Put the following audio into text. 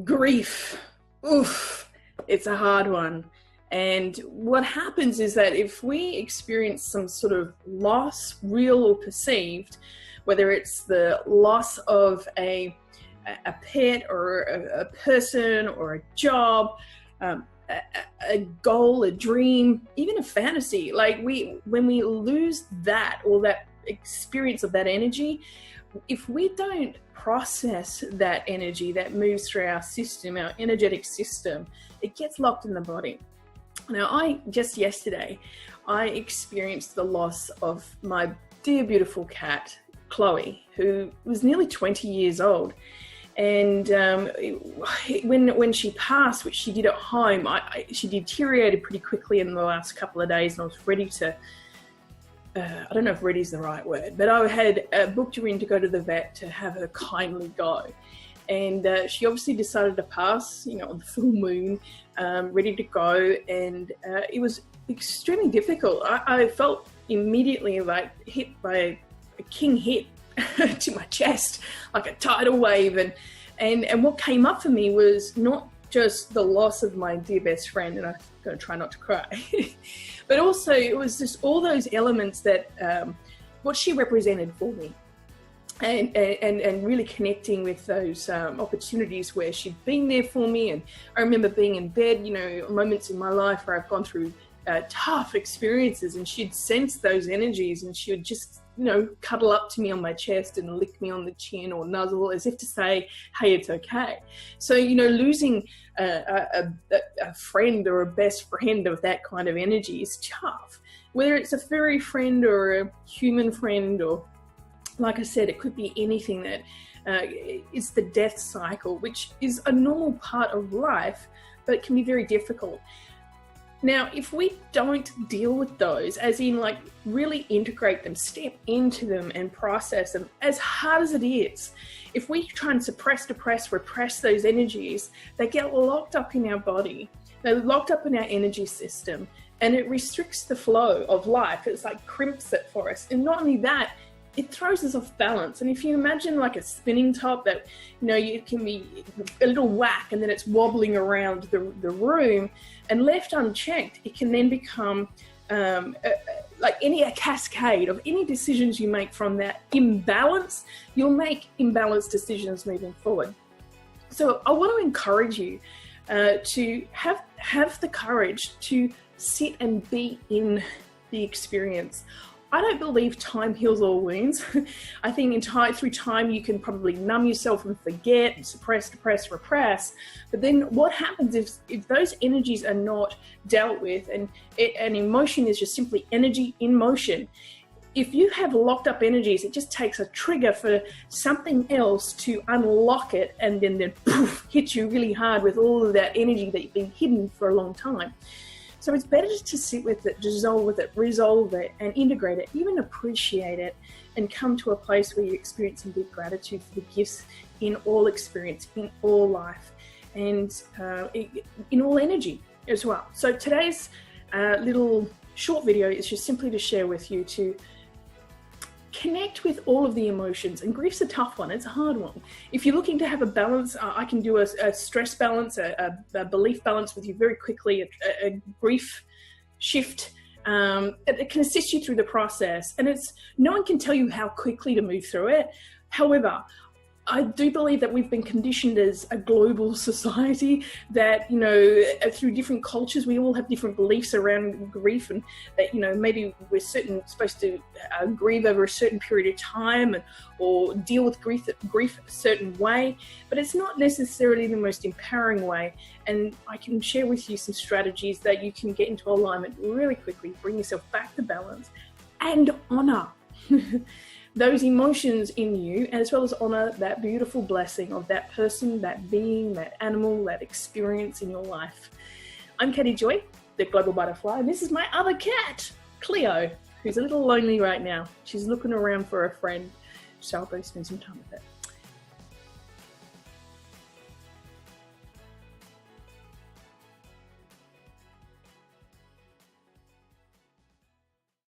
Grief. Oof, it's a hard one. And what happens is that if we experience some sort of loss, real or perceived, whether it's the loss of a pet or a person or a job, a goal, a dream, even a fantasy, like when we lose that or that experience of that energy, if we don't process that energy that moves through our system, our energetic system, it gets locked in the body. Now, just yesterday, I experienced the loss of my dear, beautiful cat, Chloe, who was nearly 20 years old. And when she passed, which she did at home, she deteriorated pretty quickly in the last couple of days, and I was ready to, I don't know if ready is the right word, but I had booked her in to go to the vet to have her kindly go. And she obviously decided to pass, on the full moon, ready to go. And it was extremely difficult. I felt immediately like hit by a king hit to my chest, like a tidal wave. And what came up for me was not just the loss of my dear best friend, and I'm going to try not to cry, but also it was just all those elements that what she represented for me. And really connecting with those opportunities where she'd been there for me. And I remember being in bed, moments in my life where I've gone through tough experiences, and she'd sense those energies, and she would just, cuddle up to me on my chest and lick me on the chin or nuzzle as if to say, hey, it's okay. So, losing a friend or a best friend of that kind of energy is tough. Whether it's a furry friend or a human friend, or like I said, it could be anything that is the death cycle, which is a normal part of life, but it can be very difficult. Now, if we don't deal with those, as in like really integrate them, step into them and process them, as hard as it is, if we try and suppress, depress, repress those energies, they get locked up in our body. They're locked up in our energy system, and it restricts the flow of life. It's like crimps it for us. And not only that, it throws us off balance. And if you imagine like a spinning top that, you can be a little whack and then it's wobbling around the room, and left unchecked, it can then become like a cascade of any decisions you make from that imbalance. You'll make imbalanced decisions moving forward. So I want to encourage you to have the courage to sit and be in the experience. I don't believe time heals all wounds. I think through time you can probably numb yourself and forget and suppress, depress, repress. But then what happens if those energies are not dealt with, and emotion is just simply energy in motion. If you have locked up energies, it just takes a trigger for something else to unlock it, and then poof, hit you really hard with all of that energy that you've been hidden for a long time. So it's better to sit with it, dissolve with it, resolve it, and integrate it, even appreciate it, and come to a place where you experience some deep gratitude for the gifts in all experience, in all life, and in all energy as well. So today's little short video is just simply to share with you to connect with all of the emotions. And grief's a tough one. It's a hard one. If you're looking to have a balance, I can do a stress balance, a belief balance with you very quickly, a grief shift. It can assist you through the process. And no one can tell you how quickly to move through it. However, I do believe that we've been conditioned as a global society that, through different cultures, we all have different beliefs around grief, and that, maybe we're supposed to grieve over a certain period of time, or deal with grief a certain way, but it's not necessarily the most empowering way. And I can share with you some strategies that you can get into alignment really quickly, bring yourself back to balance, and honor those emotions in you, as well as honor that beautiful blessing of that person, that being, that animal, that experience in your life. I'm Katie Joy, the Global Butterfly, and this is my other cat, Cleo, who's a little lonely right now. She's looking around for a friend, so I'll go spend some time with her.